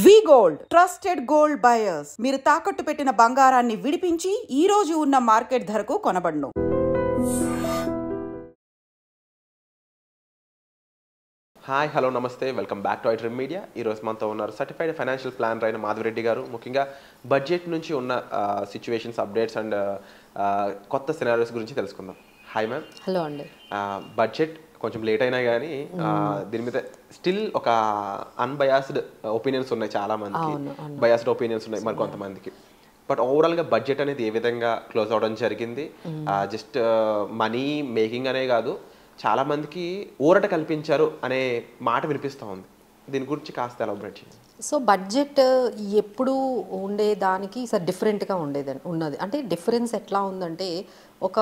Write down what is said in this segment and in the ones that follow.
వి gold trusted gold buyers మీరు తాకట్టు పెట్టిన బంగారాన్ని విడిపించి ఈ రోజు ఉన్న మార్కెట్ ధరకు కొనబడును. హాయ్ హలో నమస్తే welcome back to iDream media. ఈరోజు మనతో ఉన్నారు సర్టిఫైడ్ ఫైనాన్షియల్ ప్లానర్ అయిన మాధవిరెడ్డి గారు. ముఖ్యంగా బడ్జెట్ నుంచి ఉన్న సిచ్యువేషన్స్, అప్డేట్స్ అండ్ కొత్త సినారియోస్ గురించి తెలుసుకుందాం. Hi ma'am. హలో అండి. బడ్జెట్ కొంచెం లేట్ అయినా కానీ దీని మీద స్టిల్ ఒక అన్బయాస్డ్ ఒపీనియన్స్ ఉన్నాయి, చాలా మందికి బయాస్డ్ ఒపీనియన్స్ ఉన్నాయి మరి కొంతమందికి. బట్ ఓవరాల్గా బడ్జెట్ అనేది ఏ విధంగా క్లోజ్ అవడం జరిగింది, జస్ట్ మనీ మేకింగ్ అనే కాదు, చాలా మందికి ఊరట కల్పించారు అనే మాట వినిపిస్తూ ఉంది. దీని గురించి కాస్త ఎలాబరేట్ చేయండి. సో బడ్జెట్ ఎప్పుడు ఉండేదానికి సార్ డిఫరెంట్గా ఉన్నది. అంటే డిఫరెన్స్ ఎట్లా ఉందంటే, ఒక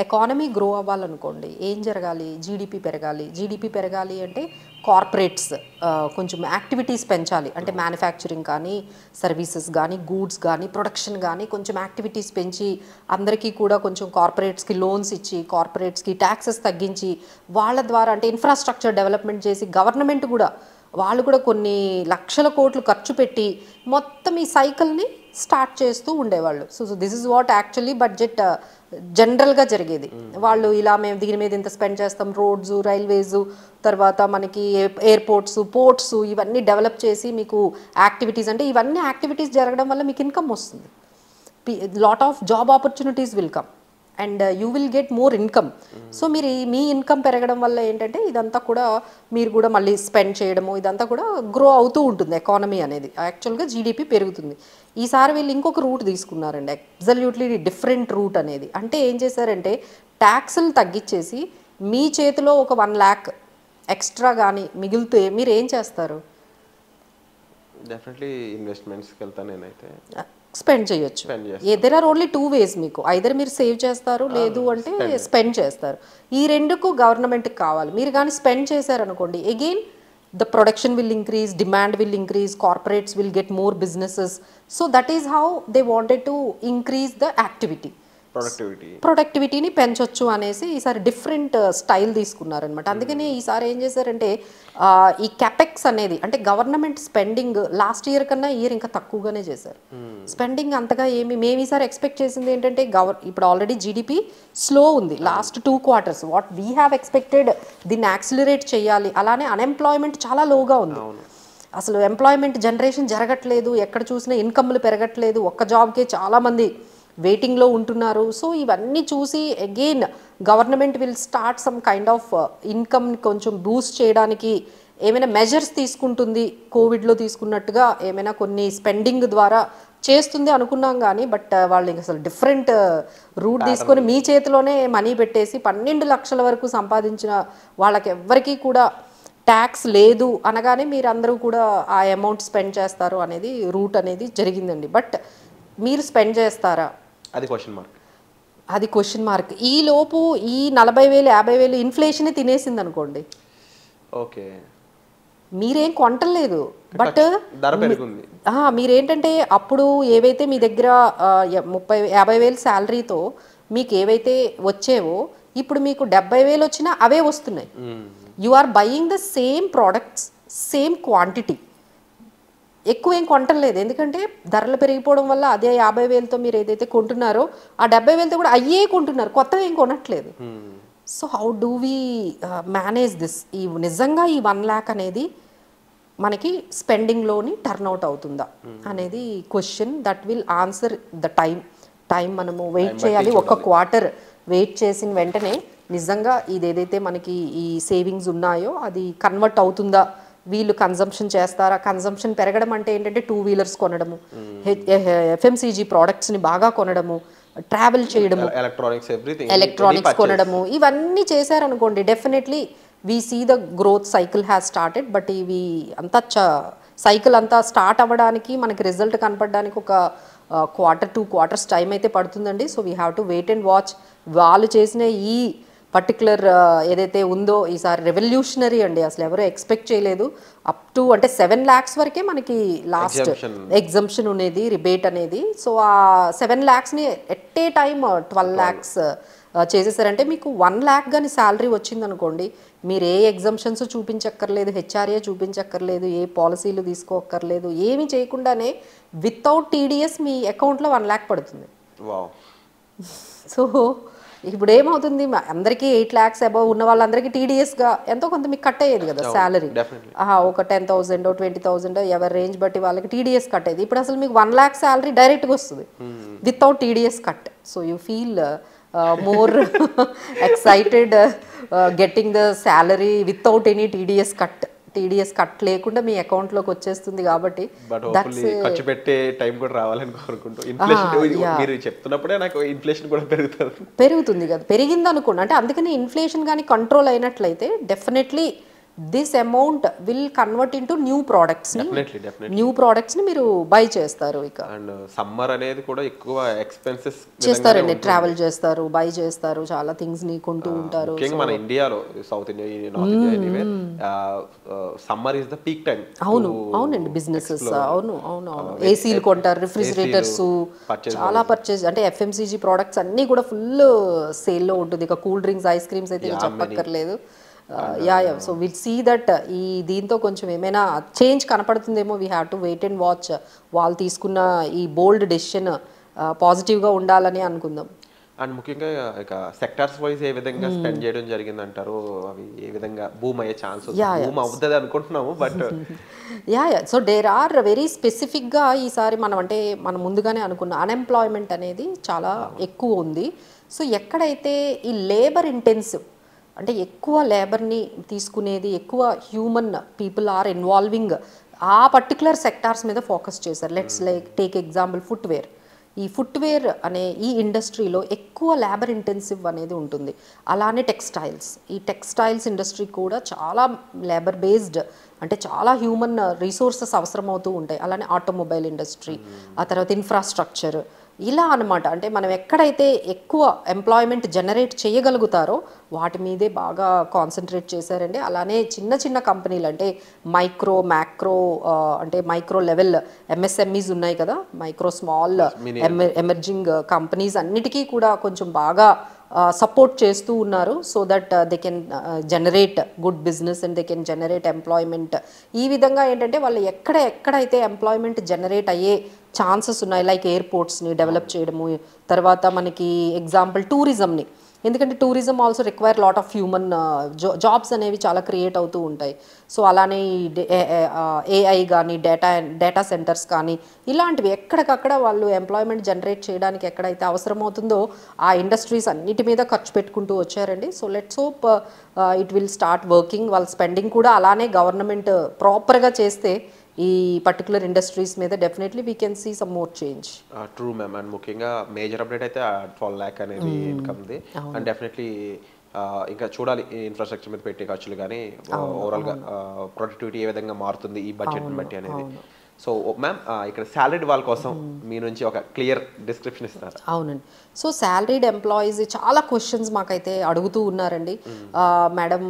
ఎకానమీ గ్రో అవ్వాలనుకోండి ఏం జరగాలి, జీడిపి పెరగాలి అంటే కార్పొరేట్స్ కొంచెం యాక్టివిటీస్ పెంచాలి. అంటే మ్యానుఫ్యాక్చరింగ్ కానీ, సర్వీసెస్ కానీ, గూడ్స్ కానీ, ప్రొడక్షన్ కానీ కొంచెం యాక్టివిటీస్ పెంచి అందరికీ కూడా కొంచెం కార్పొరేట్స్కి లోన్స్ ఇచ్చి, కార్పొరేట్స్కి ట్యాక్సెస్ తగ్గించి, వాళ్ళ ద్వారా అంటే ఇన్ఫ్రాస్ట్రక్చర్ డెవలప్మెంట్ చేసి, గవర్నమెంట్ కూడా వాళ్ళు కూడా కొన్ని లక్షల కోట్లు ఖర్చు పెట్టి మొత్తం ఈ సైకిల్ని స్టార్ట్ చేస్తూ ఉండేవాళ్ళు. So this is what actually budget జనరల్గా జరిగేది. వాళ్ళు ఇలా మేము దీని మీద ఇంత స్పెండ్ చేస్తాం, రోడ్స్, రైల్వేస్, తర్వాత మనకి ఎయిర్పోర్ట్స్, పోర్ట్స్, ఇవన్నీ డెవలప్ చేసి మీకు యాక్టివిటీస్, అంటే ఇవన్నీ యాక్టివిటీస్ జరగడం వల్ల మీకు ఇన్కమ్ వస్తుంది. Lot of job opportunities will come and you will get more income. So మీరు మీ ఇన్కమ్ పెరగడం వల్ల ఏంటంటే ఇదంతా కూడా మీరు కూడా మళ్ళీ స్పెండ్ చేయడము, ఇదంతా కూడా గ్రో అవుతూ ఉంటుంది ఎకానమీ అనేది. యాక్చువల్గా జీడిపి పెరుగుతుంది. ఈసారి వీళ్ళు ఇంకొక రూట్ తీసుకున్నారండి, అబ్సల్యూట్లీ డిఫరెంట్ రూట్ అనేది. అంటే ఏం చేశారంటే ట్యాక్సులు తగ్గించేసి మీ చేతిలో ఒక 1 lakh ఎక్స్ట్రా కానీ మిగిలితే మీరు ఏం చేస్తారు? డెఫినెట్లీ ఇన్వెస్ట్మెంట్స్కి వెళ్తాను నేనైతే. స్పెండ్ చేయొచ్చు. దెర్ ఆర్ ఓన్లీ 2 ways మీకు. ఐదర్ మీరు సేవ్ చేస్తారు, లేదు అంటే స్పెండ్ చేస్తారు. ఈ రెండుకు గవర్నమెంట్కి కావాలి. మీరు కానీ స్పెండ్ చేశారనుకోండి, again the production will increase, demand will increase, corporates will get more businesses. So that is how they wanted to increase the activity. ప్రొడక్టివిటీని పెంచొచ్చు అనేసి ఈసారి డిఫరెంట్ స్టైల్ తీసుకున్నారనమాట. అందుకని ఈసారి ఏం చేశారంటే ఈ క్యాపెక్స్ అనేది, అంటే గవర్నమెంట్ స్పెండింగ్ లాస్ట్ ఇయర్ కన్నా ఇయర్ ఇంకా తక్కువగానే చేశారు. స్పెండింగ్ అంతగా మేము ఈసారి ఎక్స్పెక్ట్ చేసింది ఏంటంటే ఇప్పుడు ఆల్రెడీ జీడిపి స్లో ఉంది last 2 quarters. What we have expected దీన్ని యాక్సిలరేట్ చేయాలి. అలానే అన్ఎంప్లాయ్మెంట్ చాలా లోగా ఉంది. అసలు ఎంప్లాయ్మెంట్ జనరేషన్ జరగట్లేదు, ఎక్కడ చూసినా ఇన్కమ్లు పెరగట్లేదు, ఒక్క జాబ్కే చాలామంది వెయిటింగ్లో ఉంటున్నారు. సో ఇవన్నీ చూసి again government will start some kind of ఇన్కమ్ని కొంచెం బూస్ట్ చేయడానికి ఏమైనా మెజర్స్ తీసుకుంటుంది, కోవిడ్లో తీసుకున్నట్టుగా ఏమైనా కొన్ని స్పెండింగ్ ద్వారా చేస్తుంది అనుకున్నాం. కానీ బట్ వాళ్ళు అసలు డిఫరెంట్ రూట్ తీసుకొని మీ చేతిలోనే మనీ పెట్టేసి 12 లక్షల వరకు సంపాదించిన వాళ్ళకి ఎవ్వరికీ కూడా ట్యాక్స్ లేదు అనగానే మీరు అందరూ కూడా ఆ అమౌంట్ స్పెండ్ చేస్తారు అనేది రూట్ అనేది జరిగిందండి. బట్ మీరు స్పెండ్ చేస్తారా? అది క్వశ్చన్ మార్క్. ఈ లోపు ఈ 40,000 50,000 ఇన్ఫ్లేషన్ తినేసింది అనుకోండి, ఓకే, మీరేం కొంటలేదు. బట్ మీరేంటంటే అప్పుడు ఏవైతే మీ దగ్గర 50,000 శాలరీతో మీకు ఏవైతే వచ్చేవో ఇప్పుడు మీకు 70,000 వచ్చినా అవే వస్తున్నాయి. You are buying the same products, same quantity, ఎక్కువ ఏం కొంటలేదు. ఎందుకంటే ధరలు పెరిగిపోవడం వల్ల అదే 50,000తో మీరు ఏదైతే కొంటున్నారో ఆ 70,000తో కూడా అయ్యే కొంటున్నారు, కొత్తగా ఏం కొనట్లేదు. So how do we manage this? నిజంగా ఈ 1 lakh అనేది మనకి స్పెండింగ్లోని టర్న్ అవుట్ అవుతుందా అనేది question. That will answer the time మనము వెయిట్ చేయాలి. 1 quarter వెయిట్ చేసిన వెంటనే నిజంగా ఇదేదైతే మనకి ఈ సేవింగ్స్ ఉన్నాయో అది కన్వర్ట్ అవుతుందా, వీళ్ళు కన్జంప్షన్ చేస్తారా? కన్జంప్షన్ పెరగడం అంటే ఏంటంటే 2 wheelers కొనడము, ఎఫ్ఎంసీజీ ప్రోడక్ట్స్ని బాగా కొనడము, ట్రావెల్ చేయడము, ఎలక్ట్రానిక్స్ కొనడము, ఇవన్నీ చేశారనుకోండి definitely we see the growth cycle has started. But ఇవి అంతా సైకిల్ అంతా స్టార్ట్ అవ్వడానికి మనకి రిజల్ట్ కనపడడానికి ఒక 1-2 quarters టైం అయితే పడుతుందండి. So we have to wait and watch. వాళ్ళు చేసిన ఈ పర్టికులర్ ఏదైతే ఉందో ఈసారి రెవల్యూషనరీ అండి, అసలు ఎవరో ఎక్స్పెక్ట్ చేయలేదు. అప్ టు అంటే 7 lakhs వరకే మనకి లాస్ట్ ఎగ్జంప్షన్ అనేది, రిబేట్ అనేది. సో ఆ 7 lakhsని ఎట్ ఏ టైమ్ 12 lakhs చేసేసారంటే మీకు 1 lakh కానీ శాలరీ వచ్చిందనుకోండి, మీరు ఏ ఎగ్జంప్షన్స్ చూపించక్కర్లేదు, హెచ్ఆర్ఏ చూపించక్కర్లేదు, ఏ పాలసీలు తీసుకోక్కర్లేదు, ఏమీ చేయకుండానే వితౌట్ టీడీఎస్ మీ అకౌంట్లో 1 lakh పడుతుంది. సో ఇప్పుడు ఏమవుతుంది, అందరికీ 8 lakhs అబౌవ్ ఉన్న వాళ్ళందరికీ టీడీఎస్గా ఎంతో కొంత మీకు కట్ అయ్యేది కదా శాలరీ. ఒక 10,000 20,000 ఎవరి రేంజ్ బట్టి వాళ్ళకి టీడీఎస్ కట్ అయ్యేది. ఇప్పుడు అసలు మీకు 1 lakh శాలరీ డైరెక్ట్గా వస్తుంది without TDS cut. So you feel more excited getting the salary without any TDS cut. TDS cut లేకుండా మీ అకౌంట్లోకి వచ్చేస్తుంది కాబట్టి ఖర్చు పెట్టే టైం కూడా రావాలని కోరుకుంటూ. ఇన్ఫ్లేషన్ మీరు చెప్తున్నప్పుడే నాకు ఇన్ఫ్లేషన్ కూడా పెరుగుతుంది కదా, పెరిగింది అనుకోండి. అంటే అందుకని ఇన్ఫ్లేషన్ కానీ కంట్రోల్ అయినట్లయితే definitely this amount will convert into new ప్రోడక్ట్స్ని మీరు బై చేస్తారు. ఇక అండ్ సమ్మర్ అనేది కూడా ఎక్కువ ఎక్స్పెన్సెస్ చేస్తారండి, ట్రావెల్ చేస్తారు, బై చేస్తారు, చాలా థింగ్స్ ని కొంటూ ఉంటారు. ముఖ్యంగా మన ఇండియాలో south India, north India summer is the peak time. అవునండి బిజినెసెస్. అవును ఏసీలు కొంటారు, రిఫ్రిజిరేటర్స్, చాలా పర్చేజ్. అంటే ఎఫ్ఎంసీజీ ప్రోడక్ట్స్ అన్నీ కూడా ఫుల్ సేల్లో ఉంటుంది. ఇక కూల్ డ్రింక్స్, ఐస్ క్రీమ్స్ అయితే చెప్పక్కర్లేదు. సో విల్ సీ దట్ ఈ దీంతో కొంచెం ఏమైనా చేంజ్ కనపడుతుందేమో. We have to wait and watch. వాళ్ళు తీసుకున్న ఈ బోల్డ్ డెసిషన్ పాజిటివ్గా ఉండాలని అనుకుందాం. అండ్ ముఖ్యంగా ఇక సెక్టార్స్ వైజ్ ఏ విధంగా స్పెండ్ చేయడం జరిగిందంటారు, అవి ఏ విధంగా బూమ్ అయ్యే ఛాన్స్ బూమ్ అవుతుంది అనుకుంటున్నాము. But so there are very స్పెసిఫిక్గా ఈసారి మనం ముందుగానే అనుకున్న అన్ఎంప్లాయ్మెంట్ అనేది చాలా ఎక్కువ ఉంది. సో ఎక్కడైతే ఈ లేబర్ ఇంటెన్సివ్ అంటే ఎక్కువ లేబర్ని తీసుకునేది, ఎక్కువ హ్యూమన్ పీపుల్ ఆర్ ఇన్వాల్వింగ్ ఆ పర్టికులర్ సెక్టార్స్ మీద ఫోకస్ చేశారు. Let's take example footwear. ఈ ఫుట్వేర్ అనే ఈ ఇండస్ట్రీలో ఎక్కువ లేబర్ ఇంటెన్సివ్ అనేది ఉంటుంది. అలానే ఈ టెక్స్టైల్స్ ఇండస్ట్రీ కూడా చాలా లేబర్ బేస్డ్, అంటే చాలా హ్యూమన్ రిసోర్సెస్ అవసరం అవుతూ ఉంటాయి. అలానే ఆటోమొబైల్ ఇండస్ట్రీ, ఆ తర్వాత ఇన్ఫ్రాస్ట్రక్చర్, ఇలా అనమాట. అంటే మనం ఎక్కడైతే ఎక్కువ ఎంప్లాయ్మెంట్ జనరేట్ చేయగలుగుతారో వాటి మీదే బాగా కాన్సన్ట్రేట్ చేశారండి. అలానే చిన్న చిన్న కంపెనీలు అంటే మ్యాక్రో అంటే మైక్రో లెవెల్ ఎంఎస్ఎంఈస్ ఉన్నాయి కదా, మైక్రో స్మాల్ ఎమర్జింగ్ కంపెనీస్ అన్నిటికీ కూడా కొంచెం బాగా సపోర్ట్ చేస్తూ ఉన్నారు. So that they can generate good business and they can generate employment. ఈ విధంగా ఏంటంటే వాళ్ళు ఎక్కడైతే ఎంప్లాయ్మెంట్ జనరేట్ అయ్యే ఛాన్సెస్ ఉన్నాయి, లైక్ ఎయిర్పోర్ట్స్ని డెవలప్ చేయడము, తర్వాత మనకి ఎగ్జాంపుల్ టూరిజంని, ఎందుకంటే tourism also require lot of human jobs అనేవి చాలా క్రియేట్ అవుతూ ఉంటాయి. సో అలానే ఏఐ కానీ డేటా సెంటర్స్ కానీ ఇలాంటివి ఎక్కడికక్కడ వాళ్ళు ఎంప్లాయ్మెంట్ జనరేట్ చేయడానికి ఎక్కడైతే అవసరమవుతుందో ఆ ఇండస్ట్రీస్ అన్నిటి మీద ఖర్చు పెట్టుకుంటూ వచ్చారండి. So let's hope it will start working. వాళ్ళ స్పెండింగ్ కూడా అలానే గవర్నమెంట్ ప్రాపర్గా చేస్తే ఈ పర్టికులర్ ఇండస్ట్రీస్ మీద definitely we can see some more change. True ma'am. And ముఖ్యంగా మేజర్ అప్డేట్ అయితే 12 lakh అనేది ఇన్కమ్ది. అండ్ డెఫినెట్లీ ఇంకా చూడాలి ఇన్ఫ్రాస్ట్రక్చర్ మీద పెట్టే ఖర్చులు కానీ ఓవరాల్గా ప్రొడక్టివిటీ ఏ విధంగా మారుతుంది ఈ బడ్జెట్ని బట్టి అనేది. సో మ్యామ్ ఇక్కడ సాలరీడ్ వాళ్ళ కోసం మీ నుంచి ఒక క్లియర్ డిస్క్రిప్షన్ ఇస్తారు. అవునండి. సో సాలరీడ్ ఎంప్లాయీస్ చాలా క్వశ్చన్స్ మాకైతే అడుగుతూ ఉన్నారండి. మేడం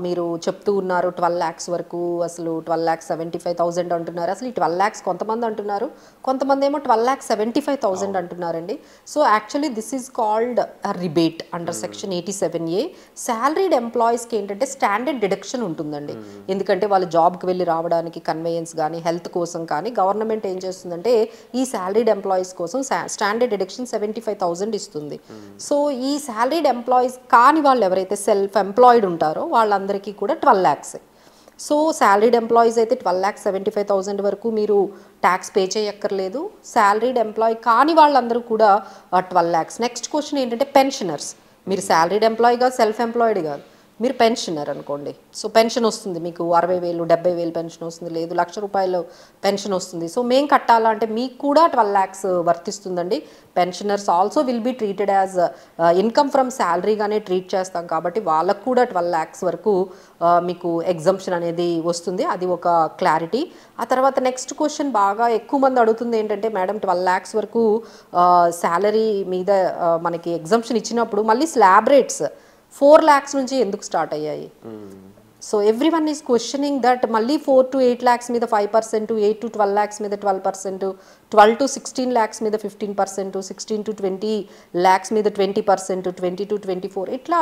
మీరు చెప్తూ ఉన్నారు 12 lakhs వరకు, అసలు 12,75,000 అంటున్నారు. అసలు ఈ 12 lakhs కొంతమంది అంటున్నారు, కొంతమంది ఏమో 12,75,000 అంటున్నారండి. So actually this is called rebate under section 87A. Salaried ఎంప్లాయీస్కి ఏంటంటే స్టాండర్డ్ డిడక్షన్ ఉంటుందండి. ఎందుకంటే వాళ్ళు జాబ్కి వెళ్ళి రావడానికి కన్వేయన్స్ కానీ హెల్త్ కోసం కానీ గవర్నమెంట్ ఏం చేస్తుందంటే ఈ సాలరీడ్ ఎంప్లాయీస్ కోసం స్టాండర్డ్ డిడక్షన్ 75,000 ఇస్తుంది. సో ఈ సాలరీడ్ ఎంప్లాయీస్ కాని వాళ్ళు ఎవరైతే సెల్ఫ్ ఎంప్లాయిడ్ ఉంటారో వాళ్ళందరికీ కూడా 12 lakhs. సో సాలరీడ్ ఎంప్లాయీస్ అయితే 12,75,000 వరకు మీరు ట్యాక్స్ పే చేయక్కర్లేదు. సాలరీడ్ ఎంప్లాయీ కాని వాళ్ళందరూ కూడా 12 lakhs. నెక్స్ట్ క్వశ్చన్ ఏంటంటే పెన్షనర్స్. మీరు సాలరీడ్ ఎంప్లాయీ కాదు, సెల్ఫ్ ఎంప్లాయిడ్ కాదు, మీరు పెన్షనర్ అనుకోండి. సో పెన్షన్ వస్తుంది మీకు 60,000 70,000 పెన్షన్ వస్తుంది, లేదు 1,00,000 రూపాయలు పెన్షన్ వస్తుంది. సో మేము కట్టాలంటే మీకు కూడా 12 lakhs వర్తిస్తుందండి. Pensioners also will be treated as income from శాలరీగానే ట్రీట్ చేస్తాం కాబట్టి వాళ్ళకు కూడా 12 lakhs వరకు మీకు ఎగ్జంప్షన్ అనేది వస్తుంది. అది ఒక క్లారిటీ. ఆ తర్వాత నెక్స్ట్ క్వశ్చన్ బాగా ఎక్కువ మంది అడుగుతుంది ఏంటంటే మేడం 12 lakhs వరకు శాలరీ మీద మనకి ఎగ్జంప్షన్ ఇచ్చినప్పుడు మళ్ళీ స్లాబ్ రేట్స్ 4 lakhs నుంచి ఎందుకు స్టార్ట్ అయ్యాయి? So every one is questioning that. మళ్ళీ 4 to 8 lakhs మీద 5%, 8 to 12 lakhs మీద 12%, 12 to 16 lakhs మీద 15%, 16 to 20 lakhs మీద 20%, 20 to 24, ఇట్లా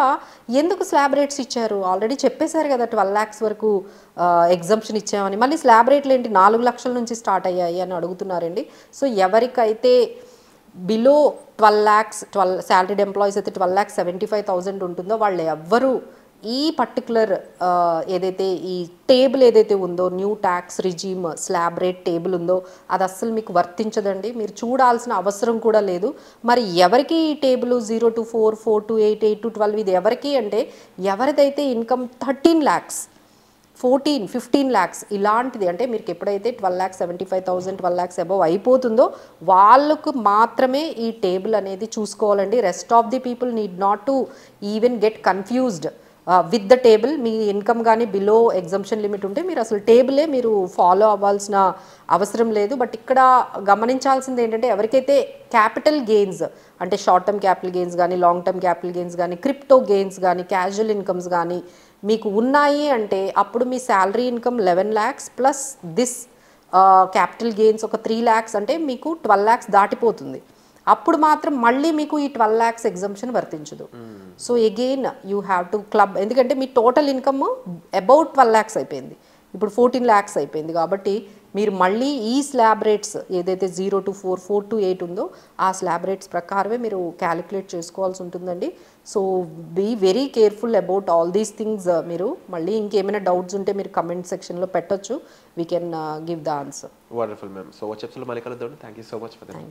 ఎందుకు స్లాబ్ రేట్స్ ఇచ్చారు? ఆల్రెడీ చెప్పేశారు కదా 12 lakhs వరకు ఎగ్జంప్షన్ ఇచ్చామని. మళ్ళీ స్లాబ్ రేట్లు ఏంటి 4 లక్షల నుంచి స్టార్ట్ అయ్యాయి అని అడుగుతున్నారండి. సో ఎవరికైతే బిలో 12 lakhs, సాలరీడ్ ఎంప్లాయీస్ అయితే 12,75,000 ఉంటుందో వాళ్ళు ఎవ్వరూ ఈ పర్టికులర్ ఏదైతే ఈ టేబుల్ ఏదైతే ఉందో, new tax regime slab rate table ఉందో అది అస్సలు మీకు వర్తించదండి. మీరు చూడాల్సిన అవసరం కూడా లేదు. మరి ఎవరికి ఈ టేబుల్ 0 to 4, 4 to 8, 8 to 12 ఇది ఎవరికి అంటే ఎవరిదైతే ఇన్కమ్ 13 lakhs, 14, 15 lakhs ఇలాంటిది, అంటే మీకు ఎప్పుడైతే 12,75,000, 12 lakhs అబవ్ అయిపోతుందో వాళ్ళకు మాత్రమే ఈ టేబుల్ అనేది చూసుకోవాలండి. Rest of the people need not to even get confused with the table. Me income కానీ బిలో ఎగ్జంప్షన్ లిమిట్ ఉంటే మీరు అసలు టేబులే మీరు ఫాలో అవ్వాల్సిన అవసరం లేదు. బట్ ఇక్కడ గమనించాల్సింది ఏంటంటే ఎవరికైతే క్యాపిటల్ గెయిన్స్ అంటే షార్ట్ టర్మ్ క్యాపిటల్ గెయిన్స్ కానీ, లాంగ్ టర్మ్ క్యాపిటల్ గెయిన్స్ కానీ, క్రిప్టో గెయిన్స్ కానీ, క్యాజువల్ ఇన్కమ్స్ కానీ మీకు ఉన్నాయి అంటే అప్పుడు మీ salary income 11 lakhs plus this capital gains ఒక 3 lakhs అంటే మీకు 12 lakhs దాటిపోతుంది. అప్పుడు మాత్రం మళ్ళీ మీకు ఈ 12 lakhs ఎగ్జంప్షన్ వర్తించదు. So again you have to club, ఎందుకంటే మీ టోటల్ ఇన్కమ్ అబౌట్ 12 lakhs అయిపోయింది, ఇప్పుడు 14 lakhs అయిపోయింది. కాబట్టి మీరు మళ్ళీ ఈ స్లాబ్ రేట్స్ ఏదైతే 0 to 4, 4 to 8 ఉందో ఆ స్లాబ్ రేట్స్ ప్రకారమే మీరు క్యాలిక్యులేట్ చేసుకోవాల్సి ఉంటుందండి. So be very careful about all these things. మీరు మళ్ళీ ఇంకేమైనా డౌట్స్ ఉంటే మీరు కమెంట్ సెక్షన్లో పెట్టొచ్చు. We can give the answer. Wonderful ma'am. సో వచ్చే ఎపిసోడ్లో మళ్ళీ కలుద్దాం. Thank you so much for that.